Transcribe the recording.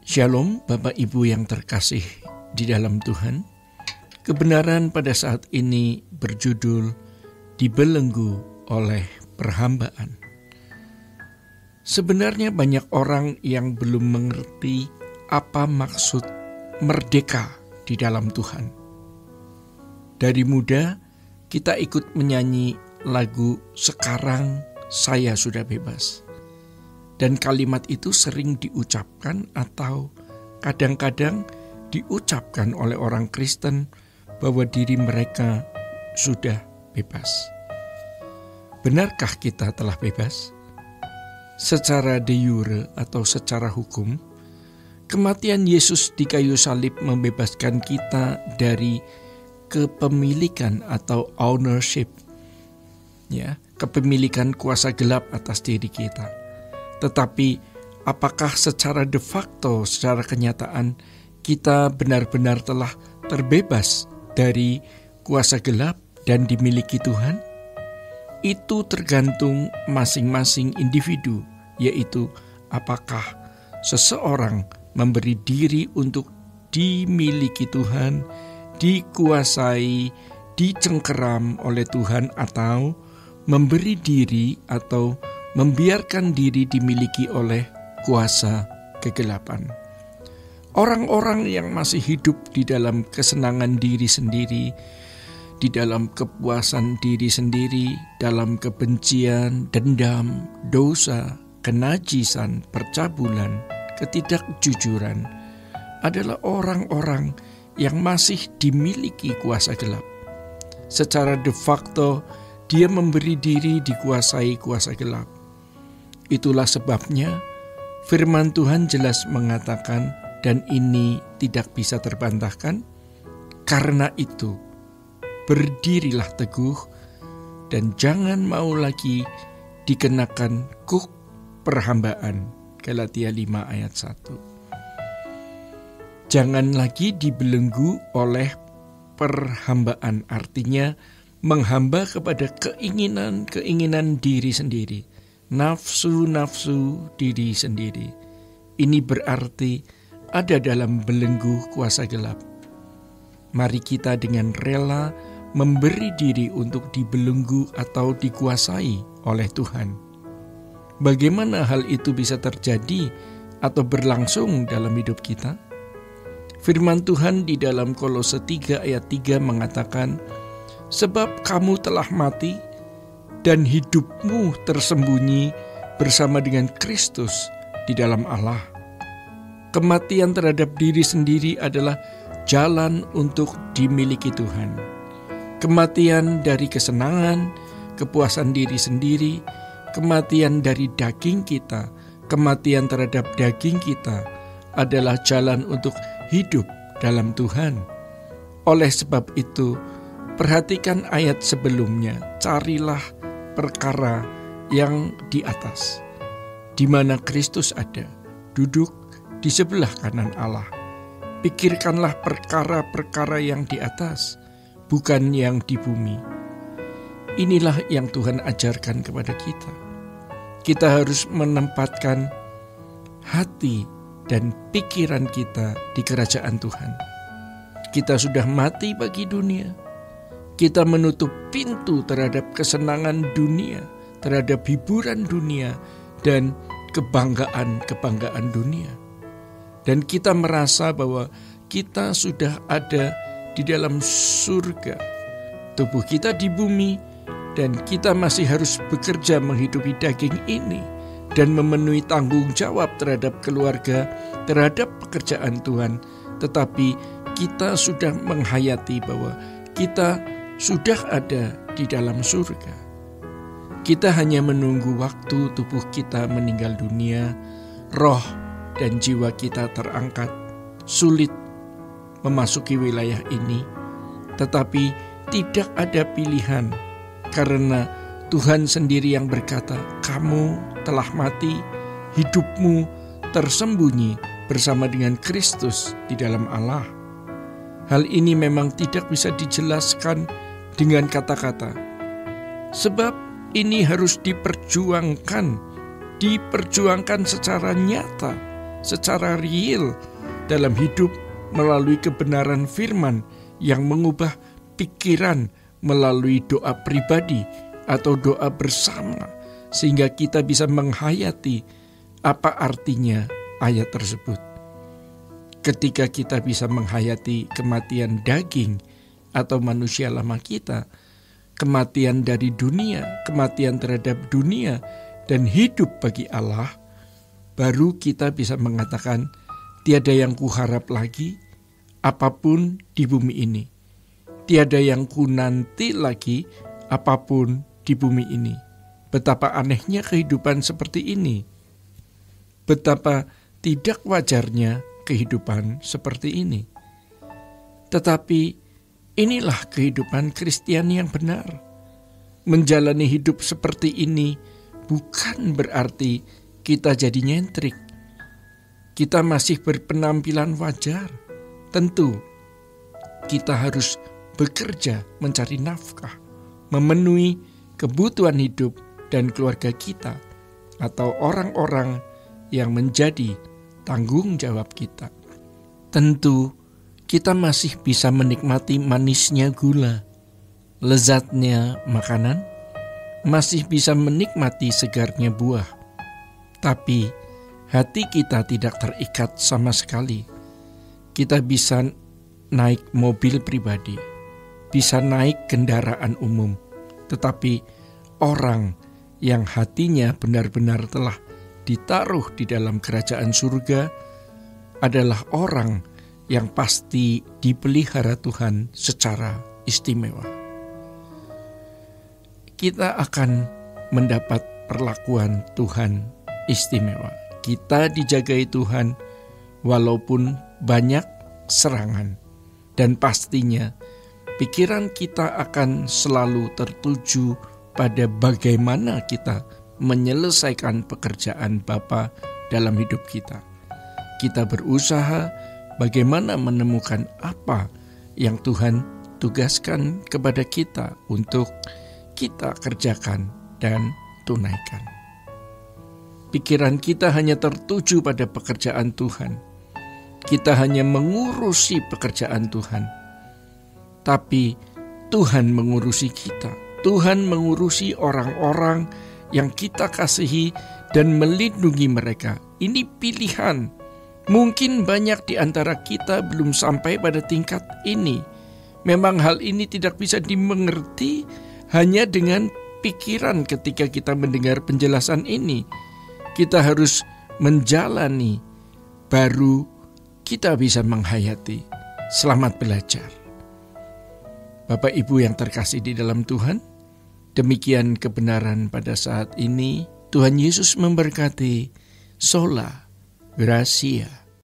Shalom Bapak Ibu yang terkasih di dalam Tuhan. Kebenaran pada saat ini berjudul dibelenggu oleh perhambaan. Sebenarnya banyak orang yang belum mengerti apa maksud merdeka di dalam Tuhan. Dari muda kita ikut menyanyi lagu "Sekarang Saya Sudah Bebas". Dan kalimat itu sering diucapkan atau kadang-kadang diucapkan oleh orang Kristen bahwa diri mereka sudah bebas. Benarkah kita telah bebas? Secara de jure atau secara hukum, kematian Yesus di kayu salib membebaskan kita dari kepemilikan atau ownership, kepemilikan kuasa gelap atas diri kita. Tetapi apakah secara de facto, secara kenyataan kita benar-benar telah terbebas dari kuasa gelap dan dimiliki Tuhan? Itu tergantung masing-masing individu, yaitu apakah seseorang memberi diri untuk dimiliki Tuhan, dikuasai, dicengkeram oleh Tuhan, atau memberi diri atau membiarkan diri dimiliki oleh kuasa kegelapan. Orang-orang yang masih hidup di dalam kesenangan diri sendiri, di dalam kepuasan diri sendiri, dalam kebencian, dendam, dosa, kenajisan, percabulan, ketidakjujuran, adalah orang-orang yang masih dimiliki kuasa gelap. Secara de facto, dia memberi diri dikuasai kuasa gelap. Itulah sebabnya firman Tuhan jelas mengatakan, dan ini tidak bisa terbantahkan, karena itu berdirilah teguh dan jangan mau lagi dikenakan kuk perhambaan. Galatia 5 ayat 1. Jangan lagi dibelenggu oleh perhambaan, artinya menghamba kepada keinginan-keinginan diri sendiri, nafsu-nafsu diri sendiri. Ini berarti ada dalam belenggu kuasa gelap. Mari kita dengan rela memberi diri untuk dibelenggu atau dikuasai oleh Tuhan. Bagaimana hal itu bisa terjadi atau berlangsung dalam hidup kita? Firman Tuhan di dalam Kolose 3 ayat 3 mengatakan, "Sebab kamu telah mati, dan hidupmu tersembunyi bersama dengan Kristus di dalam Allah." Kematian terhadap diri sendiri adalah jalan untuk dimiliki Tuhan. Kematian dari kesenangan, kepuasan diri sendiri, kematian dari daging kita, kematian terhadap daging kita adalah jalan untuk hidup dalam Tuhan. Oleh sebab itu, perhatikan ayat sebelumnya, carilah perkara yang di atas, di mana Kristus ada, duduk di sebelah kanan Allah. Pikirkanlah perkara-perkara yang di atas, bukan yang di bumi. Inilah yang Tuhan ajarkan kepada kita. Kita harus menempatkan hati dan pikiran kita di kerajaan Tuhan. Kita sudah mati bagi dunia. Kita menutup pintu terhadap kesenangan dunia, terhadap hiburan dunia, dan kebanggaan-kebanggaan dunia. Dan kita merasa bahwa kita sudah ada di dalam surga. Tubuh kita di bumi, dan kita masih harus bekerja menghidupi daging ini dan memenuhi tanggung jawab terhadap keluarga, terhadap pekerjaan Tuhan. Tetapi kita sudah menghayati bahwa kita sudah ada di dalam surga. Kita hanya menunggu waktu tubuh kita meninggal dunia, roh dan jiwa kita terangkat. Sulit memasuki wilayah ini, tetapi tidak ada pilihan, karena Tuhan sendiri yang berkata, "Kamu telah mati, hidupmu tersembunyi bersama dengan Kristus di dalam Allah." Hal ini memang tidak bisa dijelaskan dengan kata-kata, sebab ini harus diperjuangkan secara nyata secara real dalam hidup melalui kebenaran firman yang mengubah pikiran melalui doa pribadi atau doa bersama, sehingga kita bisa menghayati apa artinya ayat tersebut. Ketika kita bisa menghayati kematian daging atau manusia lama kita, kematian dari dunia, kematian terhadap dunia, dan hidup bagi Allah, baru kita bisa mengatakan, tiada yang kuharap lagi, apapun di bumi ini. Tiada yang kunanti lagi, apapun di bumi ini. Betapa anehnya kehidupan seperti ini. Betapa tidak wajarnya kehidupan seperti ini. Tetapi inilah kehidupan Kristiani yang benar. Menjalani hidup seperti ini bukan berarti kita jadi nyentrik. Kita masih berpenampilan wajar. Tentu kita harus bekerja mencari nafkah, memenuhi kebutuhan hidup dan keluarga kita atau orang-orang yang menjadi tanggung jawab kita. Tentu kita masih bisa menikmati manisnya gula, lezatnya makanan, masih bisa menikmati segarnya buah. Tapi hati kita tidak terikat sama sekali. Kita bisa naik mobil pribadi, bisa naik kendaraan umum, tetapi orang yang hatinya benar-benar telah ditaruh di dalam kerajaan surga adalah orang yang pasti dipelihara Tuhan secara istimewa. Kita akan mendapat perlakuan Tuhan istimewa. Kita dijagai Tuhan walaupun banyak serangan, dan pastinya pikiran kita akan selalu tertuju pada bagaimana kita menyelesaikan pekerjaan Bapa dalam hidup kita. Kita berusaha bagaimana menemukan apa yang Tuhan tugaskan kepada kita untuk kita kerjakan dan tunaikan. Pikiran kita hanya tertuju pada pekerjaan Tuhan. Kita hanya mengurusi pekerjaan Tuhan. Tapi Tuhan mengurusi kita. Tuhan mengurusi orang-orang yang kita kasihi dan melindungi mereka. Ini pilihan. Mungkin banyak di antara kita belum sampai pada tingkat ini. Memang hal ini tidak bisa dimengerti hanya dengan pikiran ketika kita mendengar penjelasan ini. Kita harus menjalani, baru kita bisa menghayati. Selamat belajar. Bapak Ibu yang terkasih di dalam Tuhan, demikian kebenaran pada saat ini. Tuhan Yesus memberkati. Sola Gracia.